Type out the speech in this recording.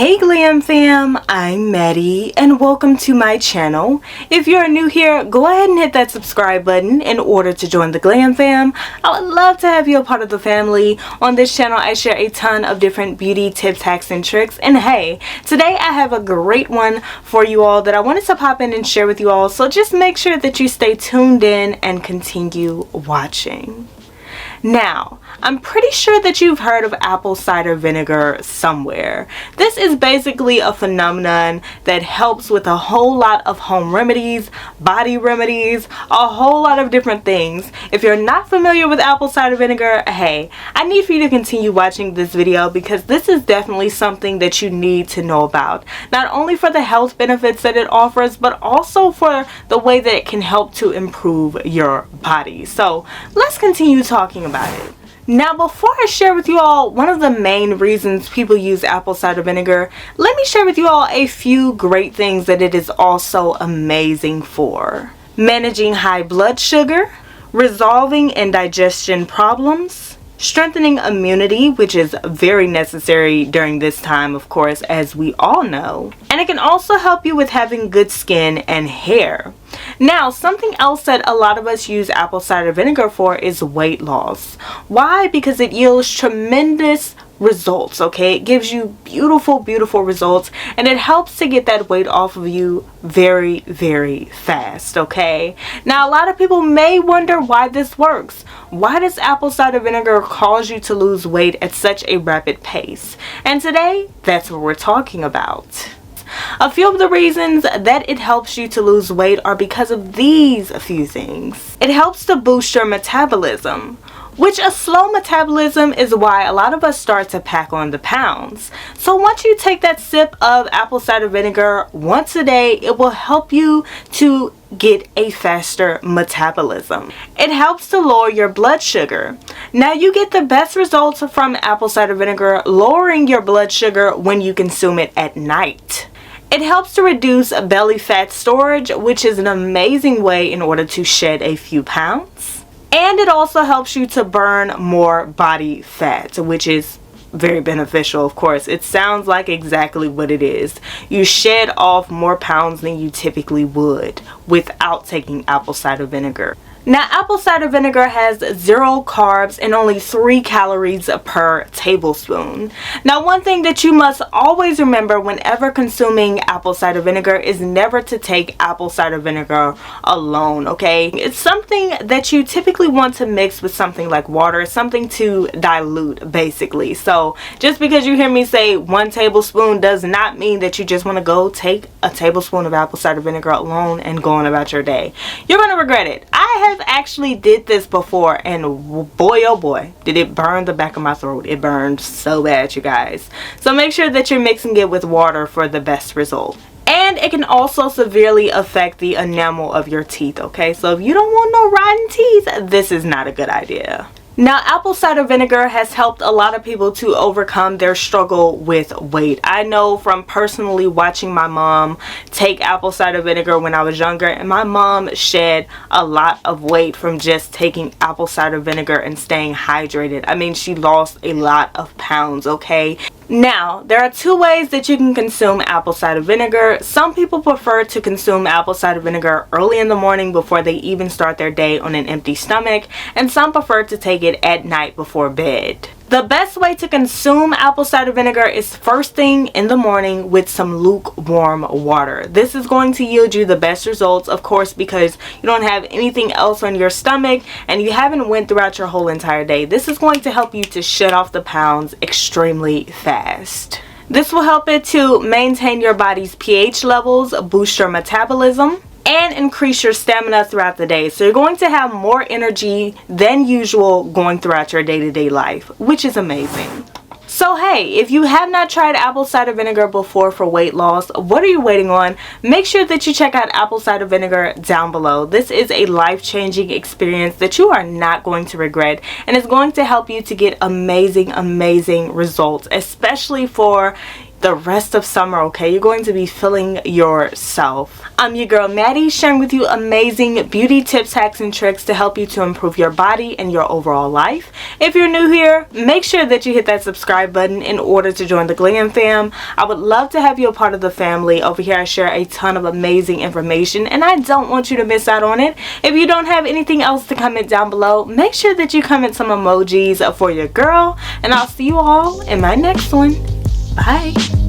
Hey Glam fam, I'm Maddie and welcome to my channel. If you're new here, go ahead and hit that subscribe button in order to join the Glam fam. I would love to have you a part of the family. On this channel I share a ton of different beauty tips, hacks, and tricks. And hey, today I have a great one for you all that I wanted to pop in and share with you all. So just make sure that you stay tuned in and continue watching. Now, I'm pretty sure that you've heard of apple cider vinegar somewhere. This is basically a phenomenon that helps with a whole lot of home remedies, body remedies, a whole lot of different things. If you're not familiar with apple cider vinegar, hey, I need for you to continue watching this video because this is definitely something that you need to know about. Not only for the health benefits that it offers, but also for the way that it can help to improve your body. So let's continue talking about it. Now, before I share with you all one of the main reasons people use apple cider vinegar, let me share with you all a few great things that it is also amazing for. Managing high blood sugar, resolving indigestion problems, strengthening immunity, which is very necessary during this time, of course, as we all know. And it can also help you with having good skin and hair. Now, something else that a lot of us use apple cider vinegar for is weight loss. Why? Because it yields tremendous results, okay? It gives you beautiful results, and it helps to get that weight off of you very fast, okay? Now, a lot of people may wonder why this works. Why does apple cider vinegar cause you to lose weight at such a rapid pace? And today, that's what we're talking about. A few of the reasons that it helps you to lose weight are because of these few things. It helps to boost your metabolism, which a slow metabolism is why a lot of us start to pack on the pounds. So once you take that sip of apple cider vinegar once a day, it will help you to get a faster metabolism. It helps to lower your blood sugar. Now, you get the best results from apple cider vinegar lowering your blood sugar when you consume it at night. It helps to reduce belly fat storage, which is an amazing way in order to shed a few pounds. And it also helps you to burn more body fat, which is very beneficial, of course. It sounds like exactly what it is. You shed off more pounds than you typically would without taking apple cider vinegar. Now, apple cider vinegar has 0 carbs and only 3 calories per tablespoon. Now, one thing that you must always remember whenever consuming apple cider vinegar is never to take apple cider vinegar alone, okay? It's something that you typically want to mix with something like water, something to dilute, basically. So, just because you hear me say 1 tablespoon does not mean that you just want to go take a tablespoon of apple cider vinegar alone and go on about your day. You're going to regret it. I have actually did this before, and boy oh boy did it burn the back of my throat. It burned so bad, you guys. So make sure that you're mixing it with water for the best result. And it can also severely affect the enamel of your teeth, okay? So if you don't want no rotten teeth, this is not a good idea. Now, apple cider vinegar has helped a lot of people to overcome their struggle with weight. I know from personally watching my mom take apple cider vinegar when I was younger, and my mom shed a lot of weight from just taking apple cider vinegar and staying hydrated. I mean, she lost a lot of pounds, okay? Now, there are 2 ways that you can consume apple cider vinegar. Some people prefer to consume apple cider vinegar early in the morning before they even start their day on an empty stomach, and some prefer to take it at night before bed. The best way to consume apple cider vinegar is first thing in the morning with some lukewarm water. This is going to yield you the best results, of course, because you don't have anything else on your stomach and you haven't went throughout your whole entire day. This is going to help you to shed off the pounds extremely fast. This will help it to maintain your body's pH levels, boost your metabolism, and increase your stamina throughout the day. So you're going to have more energy than usual going throughout your day-to-day life, which is amazing. So hey, if you have not tried apple cider vinegar before for weight loss, what are you waiting on? Make sure that you check out apple cider vinegar down below. This is a life-changing experience that you are not going to regret, and it's going to help you to get amazing results, especially for the rest of summer, okay? You're going to be feeling yourself. I'm your girl Maddie, sharing with you amazing beauty tips, hacks, and tricks to help you to improve your body and your overall life. If you're new here, make sure that you hit that subscribe button in order to join the Glam fam. I would love to have you a part of the family. Over here I share a ton of amazing information and I don't want you to miss out on it. If you don't have anything else to comment down below, make sure that you comment some emojis for your girl, and I'll see you all in my next one. Bye.